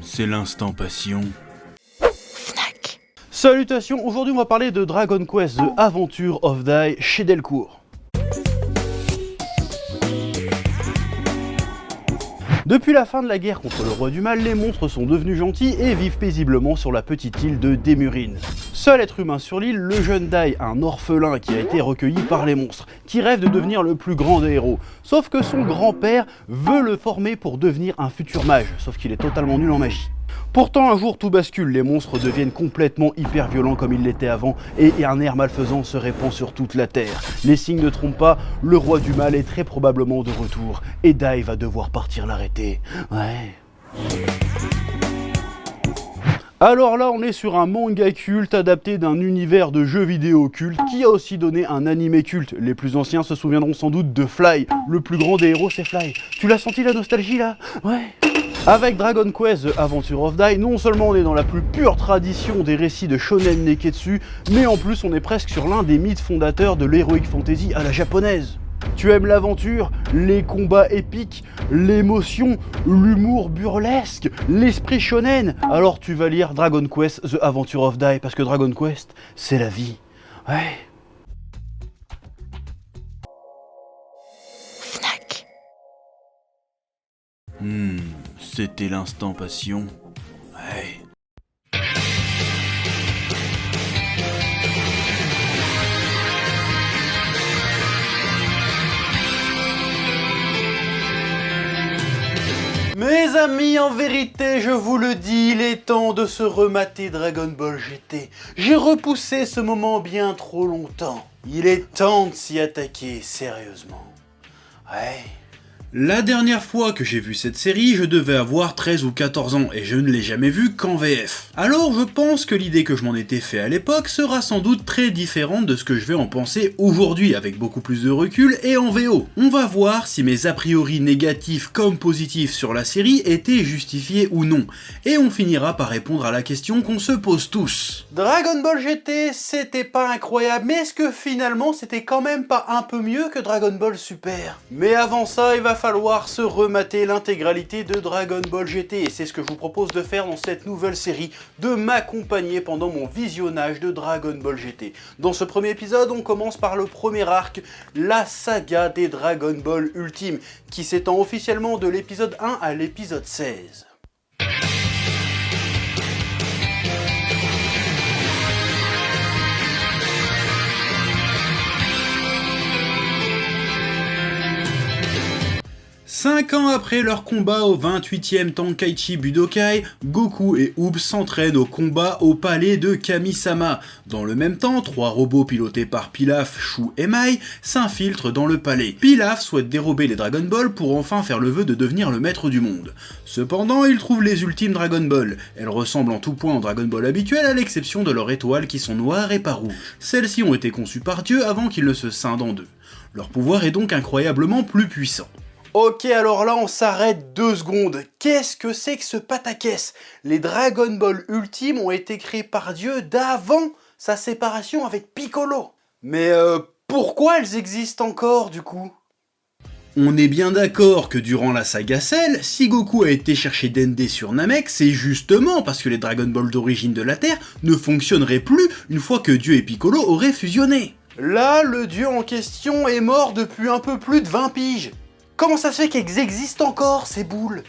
C'est l'instant passion. Salutations, aujourd'hui on va parler de Dragon Quest The Adventure of Dai chez Delcourt. Depuis la fin de la guerre contre le roi du mal, les monstres sont devenus gentils et vivent paisiblement sur la petite île de Demurine. Seul être humain sur l'île, le jeune Dai, un orphelin qui a été recueilli par les monstres, qui rêve de devenir le plus grand des héros. Sauf que son grand-père veut le former pour devenir un futur mage, sauf qu'il est totalement nul en magie. Pourtant un jour tout bascule, les monstres deviennent complètement hyper violents comme ils l'étaient avant et un air malfaisant se répand sur toute la terre. Les signes ne trompent pas, le roi du mal est très probablement de retour et Dai va devoir partir l'arrêter. Ouais. Alors là on est sur un manga culte adapté d'un univers de jeux vidéo culte qui a aussi donné un animé culte. Les plus anciens se souviendront sans doute de Fly, le plus grand des héros c'est Fly. Tu l'as senti la nostalgie là? Ouais. Avec Dragon Quest The Adventure of Dai, non seulement on est dans la plus pure tradition des récits de shonen neketsu, mais en plus on est presque sur l'un des mythes fondateurs de l'heroic fantasy à la japonaise. Tu aimes l'aventure, les combats épiques, l'émotion, l'humour burlesque, l'esprit shonen, alors tu vas lire Dragon Quest The Adventure of Dai, parce que Dragon Quest, c'est la vie. Ouais. C'était l'instant passion. Ouais. Mes amis, en vérité, je vous le dis, il est temps de se remater Dragon Ball GT. J'ai repoussé ce moment bien trop longtemps. Il est temps de s'y attaquer sérieusement. Ouais. La dernière fois que j'ai vu cette série, je devais avoir 13 ou 14 ans et je ne l'ai jamais vue qu'en VF. Alors je pense que l'idée que je m'en étais fait à l'époque sera sans doute très différente de ce que je vais en penser aujourd'hui avec beaucoup plus de recul et en VO. On va voir si mes a priori négatifs comme positifs sur la série étaient justifiés ou non. Et on finira par répondre à la question qu'on se pose tous. Dragon Ball GT, c'était pas incroyable, mais est-ce que finalement c'était quand même pas un peu mieux que Dragon Ball Super? Mais avant ça, il va falloir se remater l'intégralité de Dragon Ball GT et c'est ce que je vous propose de faire dans cette nouvelle série, de m'accompagner pendant mon visionnage de Dragon Ball GT. Dans ce premier épisode, on commence par le premier arc, la saga des Dragon Ball Ultime, qui s'étend officiellement de l'épisode 1 à l'épisode 16. 5 ans après leur combat au 28e Tenkaichi Budokai, Goku et Oob s'entraînent au combat au palais de Kami-sama. Dans le même temps, 3 robots pilotés par Pilaf, Shu et Mai s'infiltrent dans le palais. Pilaf souhaite dérober les Dragon Ball pour enfin faire le vœu de devenir le maître du monde. Cependant, il trouve les ultimes Dragon Ball. Elles ressemblent en tout point aux Dragon Ball habituels à l'exception de leurs étoiles qui sont noires et pas rouges. Celles-ci ont été conçues par Dieu avant qu'il ne se scinde en deux. Leur pouvoir est donc incroyablement plus puissant. Ok, alors là on s'arrête 2 secondes. Qu'est-ce que c'est que ce pataquès? Les Dragon Ball Ultimes ont été créés par Dieu d'avant sa séparation avec Piccolo. Mais pourquoi elles existent encore du coup? On est bien d'accord que durant la saga Cell, si Goku a été chercher Dende sur Namek, c'est justement parce que les Dragon Ball d'origine de la Terre ne fonctionneraient plus une fois que Dieu et Piccolo auraient fusionné. Là, le dieu en question est mort depuis un peu plus de 20 piges. Comment ça se fait qu'elles existent encore, ces boules?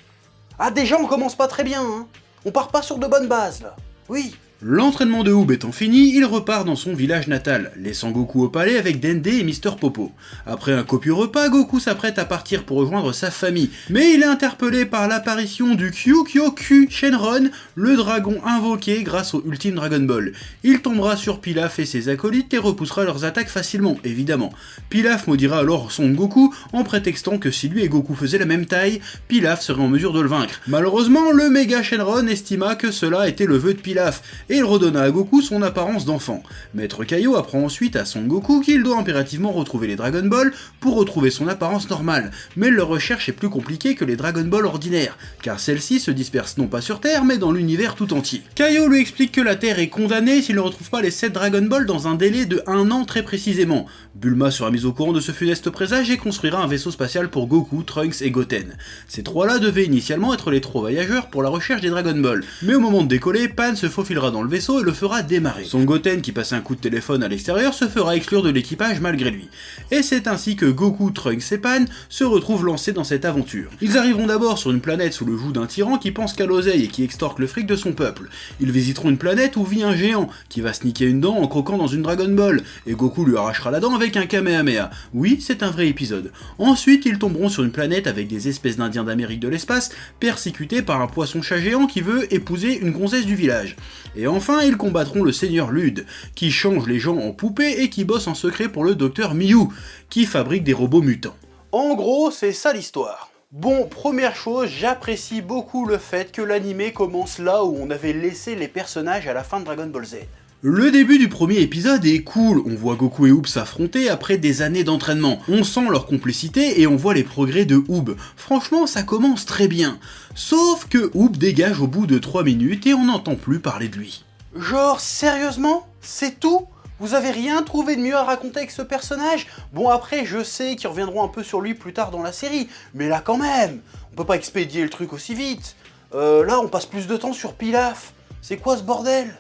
Ah déjà on commence pas très bien, hein. On part pas sur de bonnes bases, là. Oui. L'entraînement de Oob étant fini, il repart dans son village natal, laissant Goku au palais avec Dende et Mister Popo. Après un copieux repas, Goku s'apprête à partir pour rejoindre sa famille, mais il est interpellé par l'apparition du Kyukyo-Ku Shenron, le dragon invoqué grâce au Ultime Dragon Ball. Il tombera sur Pilaf et ses acolytes et repoussera leurs attaques facilement, évidemment. Pilaf maudira alors Son Goku en prétextant que si lui et Goku faisaient la même taille, Pilaf serait en mesure de le vaincre. Malheureusement, le méga Shenron estima que cela était le vœu de Pilaf, et il redonna à Goku son apparence d'enfant. Maître Kaio apprend ensuite à Son Goku qu'il doit impérativement retrouver les Dragon Ball pour retrouver son apparence normale, mais leur recherche est plus compliquée que les Dragon Ball ordinaires, car celles-ci se dispersent non pas sur Terre, mais dans l'univers tout entier. Kaio lui explique que la Terre est condamnée s'il ne retrouve pas les 7 Dragon Ball dans un délai de 1 an très précisément. Bulma sera mise au courant de ce funeste présage et construira un vaisseau spatial pour Goku, Trunks et Goten. Ces trois-là devaient initialement être les 3 voyageurs pour la recherche des Dragon Ball, mais au moment de décoller, Pan se faufilera dans le vaisseau et le fera démarrer. Son Goten, qui passe un coup de téléphone à l'extérieur, se fera exclure de l'équipage malgré lui. Et c'est ainsi que Goku, Trunks et Pan se retrouvent lancés dans cette aventure. Ils arriveront d'abord sur une planète sous le joug d'un tyran qui pense qu'à l'oseille et qui extorque le fric de son peuple. Ils visiteront une planète où vit un géant, qui va se niquer une dent en croquant dans une Dragon Ball, et Goku lui arrachera la dent avec un Kamehameha. Oui, c'est un vrai épisode. Ensuite, ils tomberont sur une planète avec des espèces d'indiens d'Amérique de l'espace, persécutés par un poisson-chat géant qui veut épouser une gonzesse du village. Et enfin, ils combattront le Seigneur Lude, qui change les gens en poupées et qui bosse en secret pour le Docteur Miyu, qui fabrique des robots mutants. En gros, c'est ça l'histoire. Bon, première chose, j'apprécie beaucoup le fait que l'anime commence là où on avait laissé les personnages à la fin de Dragon Ball Z. Le début du premier épisode est cool, on voit Goku et Oob s'affronter après des années d'entraînement, on sent leur complicité et on voit les progrès de Oob. Franchement, ça commence très bien. Sauf que Oob dégage au bout de 3 minutes et on n'entend plus parler de lui. Genre, sérieusement? C'est tout? Vous avez rien trouvé de mieux à raconter avec ce personnage? Bon, après, je sais qu'ils reviendront un peu sur lui plus tard dans la série, mais là quand même, on peut pas expédier le truc aussi vite. Là, on passe plus de temps sur Pilaf. C'est quoi ce bordel?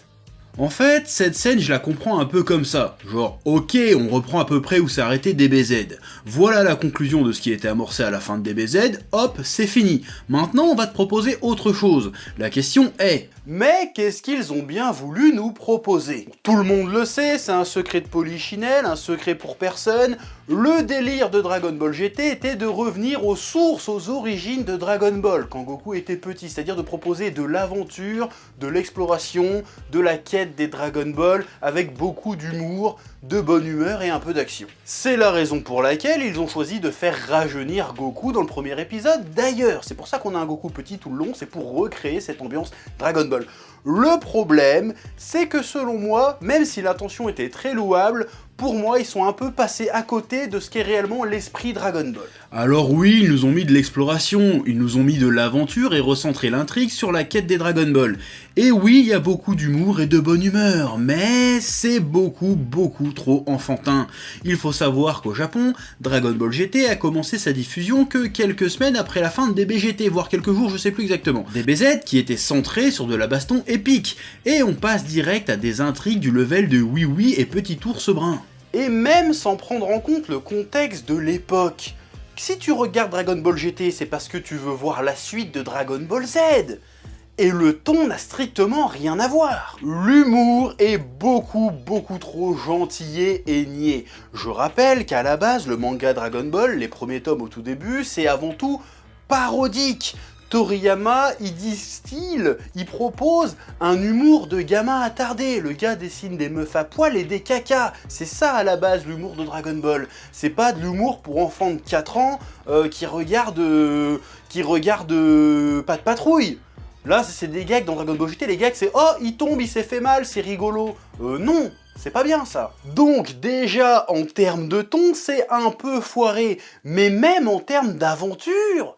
En fait, cette scène, je la comprends un peu comme ça. Genre, ok, on reprend à peu près où s'est arrêté DBZ. Voilà la conclusion de ce qui était amorcé à la fin de DBZ, hop, c'est fini. Maintenant, on va te proposer autre chose. La question est... Mais qu'est-ce qu'ils ont bien voulu nous proposer? Tout le monde le sait, c'est un secret de Polichinelle, un secret pour personne. Le délire de Dragon Ball GT était de revenir aux sources, aux origines de Dragon Ball, quand Goku était petit, c'est-à-dire de proposer de l'aventure, de l'exploration, de la quête des Dragon Ball, avec beaucoup d'humour, de bonne humeur et un peu d'action. C'est la raison pour laquelle ils ont choisi de faire rajeunir Goku dans le premier épisode d'ailleurs. C'est pour ça qu'on a un Goku petit tout le long, c'est pour recréer cette ambiance Dragon Ball. Le problème, c'est que selon moi, même si l'intention était très louable, pour moi, ils sont un peu passés à côté de ce qu'est réellement l'esprit Dragon Ball. Alors oui, ils nous ont mis de l'exploration, ils nous ont mis de l'aventure et recentré l'intrigue sur la quête des Dragon Ball. Et oui, il y a beaucoup d'humour et de bonne humeur, mais c'est beaucoup trop enfantin. Il faut savoir qu'au Japon, Dragon Ball GT a commencé sa diffusion que quelques semaines après la fin de DBGT, voire quelques jours, je sais plus exactement. DBZ qui était centré sur de la baston épique, et on passe direct à des intrigues du level de Oui Oui et Petit Ours Brun. Et même sans prendre en compte le contexte de l'époque. Si tu regardes Dragon Ball GT, c'est parce que tu veux voir la suite de Dragon Ball Z. Et le ton n'a strictement rien à voir. L'humour est beaucoup trop gentillé et niais. Je rappelle qu'à la base, le manga Dragon Ball, les premiers tomes au tout début, c'est avant tout parodique. Toriyama, il distille, il propose un humour de gamin attardé. Le gars dessine des meufs à poil et des cacas. C'est ça à la base l'humour de Dragon Ball. C'est pas de l'humour pour enfants de 4 ans qui regardent Pas de Patrouille. Là, c'est des gags dans Dragon Ball GT, les gags c'est « Oh, il tombe, il s'est fait mal, c'est rigolo ». Non, c'est pas bien ça. Donc déjà, en termes de ton, c'est un peu foiré. Mais même en termes d'aventure,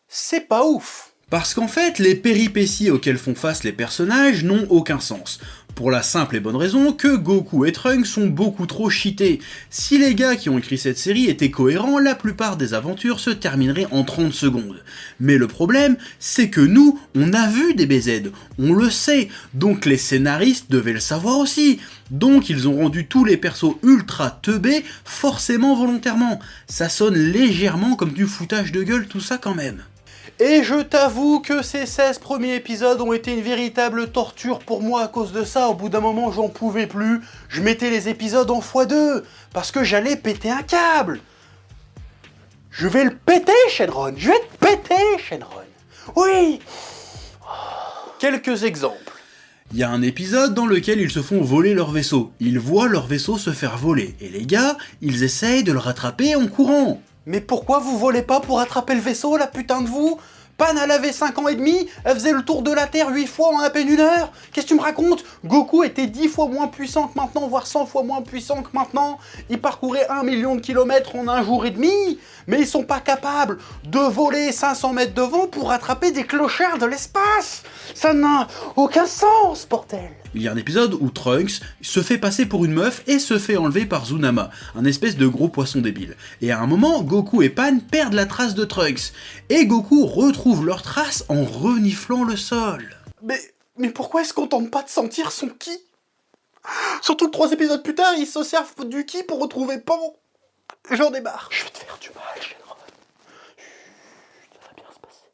c'est pas ouf. Parce qu'en fait, les péripéties auxquelles font face les personnages n'ont aucun sens. Pour la simple et bonne raison que Goku et Trunks sont beaucoup trop cheatés. Si les gars qui ont écrit cette série étaient cohérents, la plupart des aventures se termineraient en 30 secondes. Mais le problème, c'est que nous, on a vu DBZ, on le sait, donc les scénaristes devaient le savoir aussi. Donc ils ont rendu tous les persos ultra teubés, forcément volontairement. Ça sonne légèrement comme du foutage de gueule tout ça quand même. Et je t'avoue que ces 16 premiers épisodes ont été une véritable torture pour moi à cause de ça. Au bout d'un moment, j'en pouvais plus. Je mettais les épisodes en x2 parce que j'allais péter un câble. Je vais le péter, Shenron. Je vais te péter, Shenron. Oui. Quelques exemples. Il y a un épisode dans lequel ils se font voler leur vaisseau. Ils voient leur vaisseau se faire voler. Et les gars, ils essayent de le rattraper en courant. Mais pourquoi vous volez pas pour attraper le vaisseau, la putain de vous? Pan, elle avait 5 ans et demi, elle faisait le tour de la Terre 8 fois en à peine 1 heure. Qu'est-ce que tu me racontes? Goku était 10 fois moins puissant que maintenant, voire 100 fois moins puissant que maintenant. Il parcourait 1 million de kilomètres en 1 jour et demi. Mais ils sont pas capables de voler 500 mètres de vent pour rattraper des clochards de l'espace. Ça n'a aucun sens, bordel. Il y a un épisode où Trunks se fait passer pour une meuf et se fait enlever par Zunama, un espèce de gros poisson débile. Et à un moment, Goku et Pan perdent la trace de Trunks. Et Goku retrouve leur trace en reniflant le sol. Mais pourquoi est-ce qu'on tente pas de sentir son ki? Surtout que 3 épisodes plus tard, ils se servent du ki pour retrouver Pan. J'en ai marre. Je vais te faire du mal, Shenron. Ça va bien se passer.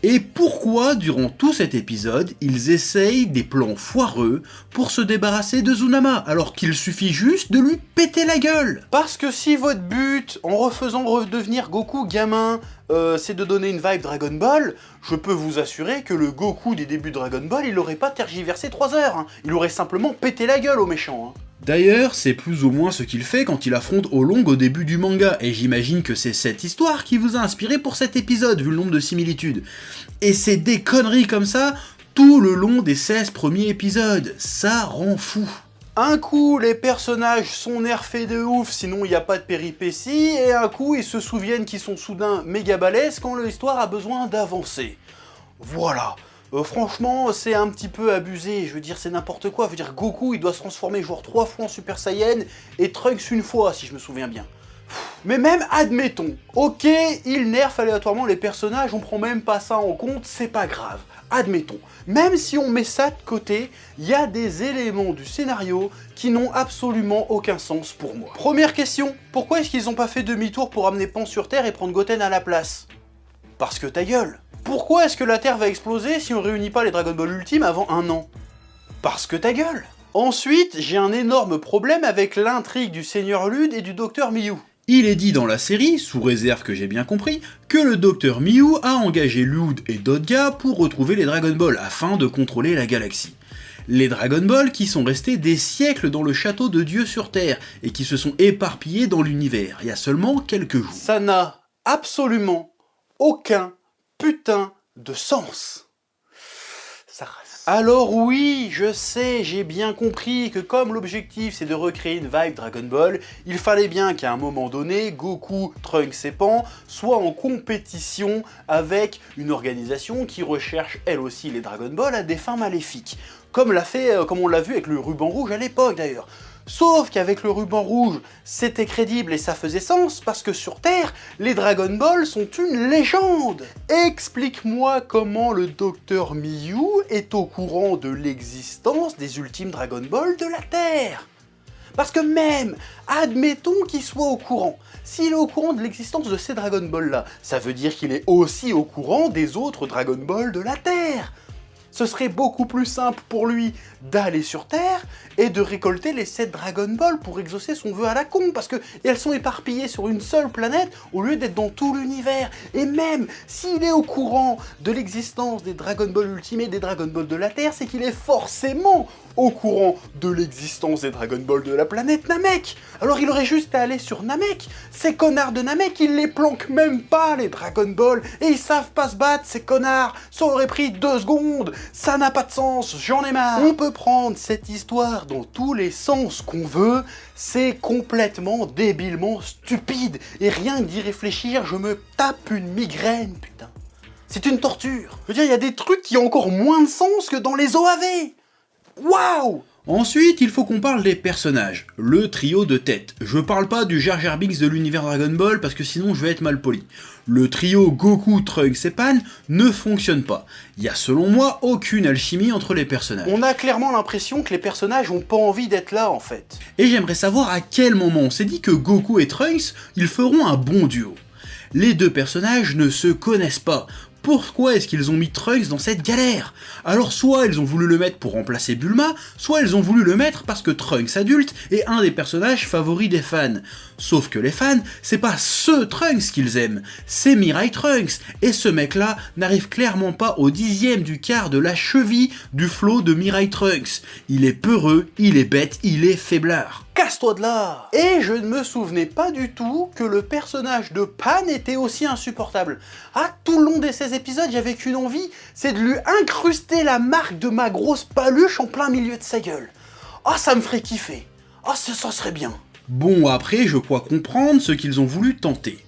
Et pourquoi, durant tout cet épisode, ils essayent des plans foireux pour se débarrasser de Zunama, alors qu'il suffit juste de lui péter la gueule? Parce que si votre but, en refaisant redevenir Goku gamin, c'est de donner une vibe Dragon Ball, je peux vous assurer que le Goku des débuts de Dragon Ball, il aurait pas tergiversé 3 heures. Hein. Il aurait simplement pété la gueule aux méchants. Hein. D'ailleurs, c'est plus ou moins ce qu'il fait quand il affronte Olong au début du manga, et j'imagine que c'est cette histoire qui vous a inspiré pour cet épisode, vu le nombre de similitudes. Et c'est des conneries comme ça, tout le long des 16 premiers épisodes, ça rend fou. Un coup, les personnages sont nerfés de ouf, sinon il n'y a pas de péripéties, et un coup, ils se souviennent qu'ils sont soudain méga balèzes quand l'histoire a besoin d'avancer. Voilà. Franchement, c'est un petit peu abusé, je veux dire, c'est n'importe quoi. Je veux dire, Goku, il doit se transformer genre 3 fois en Super Saiyan, et Trunks 1 fois, si je me souviens bien. Mais même, admettons, ok, il nerf aléatoirement les personnages, on prend même pas ça en compte, c'est pas grave. Admettons, même si on met ça de côté, il y a des éléments du scénario qui n'ont absolument aucun sens pour moi. Première question, pourquoi est-ce qu'ils n'ont pas fait demi-tour pour amener Pan sur Terre et prendre Goten à la place? Parce que ta gueule. Pourquoi est-ce que la Terre va exploser si on réunit pas les Dragon Ball Ultime avant 1 an? Parce que ta gueule. Ensuite, j'ai un énorme problème avec l'intrigue du Seigneur Lude et du Docteur Miyu. Il est dit dans la série, sous réserve que j'ai bien compris, que le Docteur Miyu a engagé Lude et Dodga pour retrouver les Dragon Ball afin de contrôler la galaxie. Les Dragon Ball qui sont restés des siècles dans le château de Dieu sur Terre et qui se sont éparpillés dans l'univers il y a seulement quelques jours. Ça n'a absolument aucun putain de sens. Ça rase. Alors oui, je sais, j'ai bien compris que comme l'objectif c'est de recréer une vibe Dragon Ball, il fallait bien qu'à un moment donné, Goku, Trunks et Pan soient en compétition avec une organisation qui recherche elle aussi les Dragon Ball à des fins maléfiques. Comme on l'a vu avec le ruban rouge à l'époque d'ailleurs. Sauf qu'avec le ruban rouge, c'était crédible et ça faisait sens, parce que sur Terre, les Dragon Ball sont une légende. Explique-moi comment le Docteur Miyu est au courant de l'existence des ultimes Dragon Ball de la Terre. Parce que même, admettons qu'il soit au courant, s'il est au courant de l'existence de ces Dragon Ball là, ça veut dire qu'il est aussi au courant des autres Dragon Ball de la Terre. Ce serait beaucoup plus simple pour lui d'aller sur Terre et de récolter les 7 Dragon Ball pour exaucer son vœu à la con, parce qu'elles sont éparpillées sur une seule planète au lieu d'être dans tout l'univers. Et même s'il est au courant de l'existence des Dragon Ball Ultimate et des Dragon Ball de la Terre, c'est qu'il est forcément au courant de l'existence des Dragon Ball de la planète Namek. Alors il aurait juste à aller sur Namek. Ces connards de Namek, ils les planquent même pas, les Dragon Ball, et ils savent pas se battre, ces connards. Ça aurait pris 2 secondes. Ça n'a pas de sens, j'en ai marre. On peut prendre cette histoire dans tous les sens qu'on veut, c'est complètement débilement stupide. Et rien que d'y réfléchir, je me tape une migraine, putain. C'est une torture. Je veux dire, il y a des trucs qui ont encore moins de sens que dans les OAV. Waouh! Ensuite, il faut qu'on parle des personnages, le trio de tête. Je parle pas du Jar Jar Binks de l'univers Dragon Ball parce que sinon je vais être mal poli. Le trio Goku, Trunks et Pan ne fonctionne pas. Il y a selon moi aucune alchimie entre les personnages. On a clairement l'impression que les personnages ont pas envie d'être là en fait. Et j'aimerais savoir à quel moment on s'est dit que Goku et Trunks, ils feront un bon duo. Les deux personnages ne se connaissent pas. Pourquoi est-ce qu'ils ont mis Trunks dans cette galère? Alors soit ils ont voulu le mettre pour remplacer Bulma, soit ils ont voulu le mettre parce que Trunks adulte est un des personnages favoris des fans. Sauf que les fans, c'est pas ce Trunks qu'ils aiment, c'est Mirai Trunks, et ce mec-là n'arrive clairement pas au 10e du quart de la cheville du flot de Mirai Trunks. Il est peureux, il est bête, il est faiblard. casse-toi de là! Et je ne me souvenais pas du tout que le personnage de Pan était aussi insupportable. Ah, tout le long des 16 épisodes, j'avais qu'une envie, c'est de lui incruster la marque de ma grosse paluche en plein milieu de sa gueule. Ah, ça me ferait kiffer. Ah, ça serait bien. Bon, après, je crois comprendre ce qu'ils ont voulu tenter.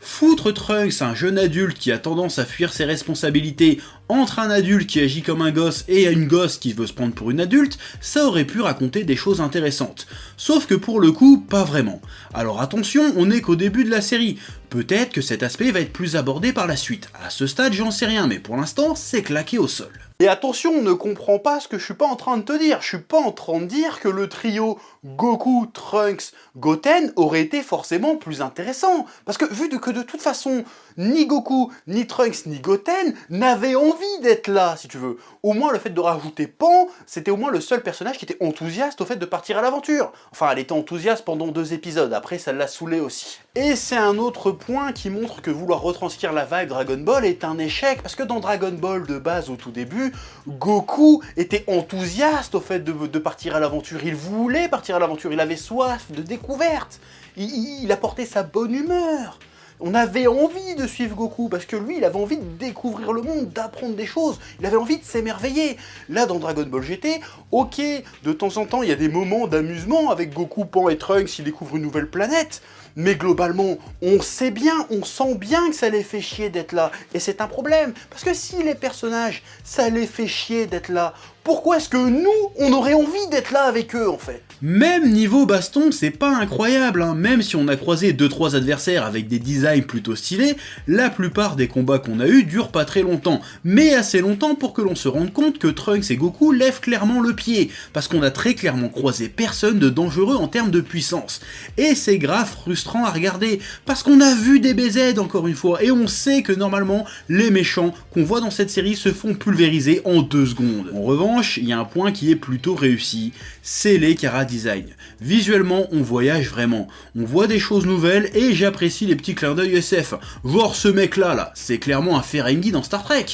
Foutre Trunks, un jeune adulte qui a tendance à fuir ses responsabilités, entre un adulte qui agit comme un gosse et une gosse qui veut se prendre pour une adulte, ça aurait pu raconter des choses intéressantes. Sauf que pour le coup, pas vraiment. Alors attention, on n'est qu'au début de la série. Peut-être que cet aspect va être plus abordé par la suite. À ce stade, j'en sais rien, mais pour l'instant, c'est claqué au sol. Et attention, ne comprends pas ce que je suis pas en train de te dire. Je suis pas en train de dire que le trio Goku, Trunks, Goten aurait été forcément plus intéressant. Parce que vu que de toute façon, ni Goku, ni Trunks, ni Goten n'avaient envie d'être là, si tu veux. Au moins, le fait de rajouter Pan, c'était au moins le seul personnage qui était enthousiaste au fait de partir à l'aventure. Enfin, elle était enthousiaste pendant 2 épisodes, après ça l'a saoulé aussi. Et c'est un autre point qui montre que vouloir retranscrire la vibe Dragon Ball est un échec, parce que dans Dragon Ball de base au tout début, Goku était enthousiaste au fait de partir à l'aventure, il voulait partir à l'aventure, il avait soif de découverte, il apportait sa bonne humeur. On avait envie de suivre Goku, parce que lui, il avait envie de découvrir le monde, d'apprendre des choses, il avait envie de s'émerveiller. Là, dans Dragon Ball GT, ok, de temps en temps, il y a des moments d'amusement avec Goku, Pan et Trunks, ils découvrent une nouvelle planète, mais globalement, on sait bien, on sent bien que ça les fait chier d'être là, et c'est un problème, parce que si les personnages, ça les fait chier d'être là, pourquoi est-ce que nous, on aurait envie d'être là avec eux, en fait? Même niveau baston, c'est pas incroyable, hein. Même si on a croisé 2-3 adversaires avec des designs plutôt stylés, la plupart des combats qu'on a eu durent pas très longtemps, mais assez longtemps pour que l'on se rende compte que Trunks et Goku lèvent clairement le pied, parce qu'on a très clairement croisé personne de dangereux en termes de puissance. Et c'est grave frustrant à regarder, parce qu'on a vu des BZ encore une fois, et on sait que normalement, les méchants qu'on voit dans cette série se font pulvériser en 2 secondes. En revanche, il y a un point qui est plutôt réussi, c'est les chara-design. Visuellement, on voyage vraiment, on voit des choses nouvelles, et j'apprécie les petits clins d'œil SF. Genre ce mec-là, c'est clairement un Ferengi dans Star Trek.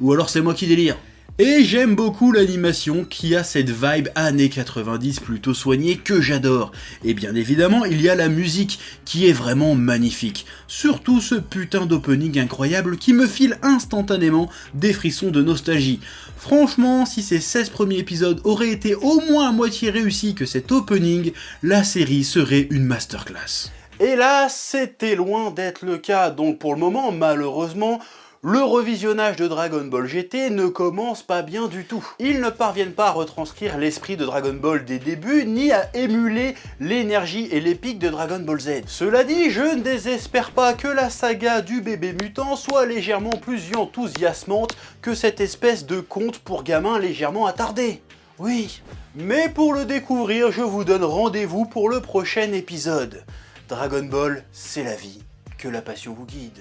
Ou alors c'est moi qui délire. Et j'aime beaucoup l'animation qui a cette vibe années 90 plutôt soignée que j'adore. Et bien évidemment, il y a la musique qui est vraiment magnifique. Surtout ce putain d'opening incroyable qui me file instantanément des frissons de nostalgie. Franchement, si ces 16 premiers épisodes auraient été au moins à moitié réussis que cet opening, la série serait une masterclass. Et là, c'était loin d'être le cas, donc pour le moment, malheureusement, le revisionnage de Dragon Ball GT ne commence pas bien du tout. Ils ne parviennent pas à retranscrire l'esprit de Dragon Ball des débuts, ni à émuler l'énergie et l'épique de Dragon Ball Z. Cela dit, je ne désespère pas que la saga du bébé mutant soit légèrement plus enthousiasmante que cette espèce de conte pour gamins légèrement attardé. Oui, mais pour le découvrir, je vous donne rendez-vous pour le prochain épisode. Dragon Ball, c'est la vie, que la passion vous guide.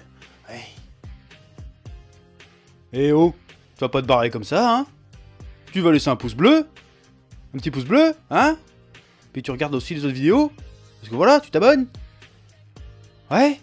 Oui. Eh oh, tu vas pas te barrer comme ça, hein? Tu vas laisser un pouce bleu? Un petit pouce bleu, hein? Puis tu regardes aussi les autres vidéos? Parce que voilà, tu t'abonnes? Ouais?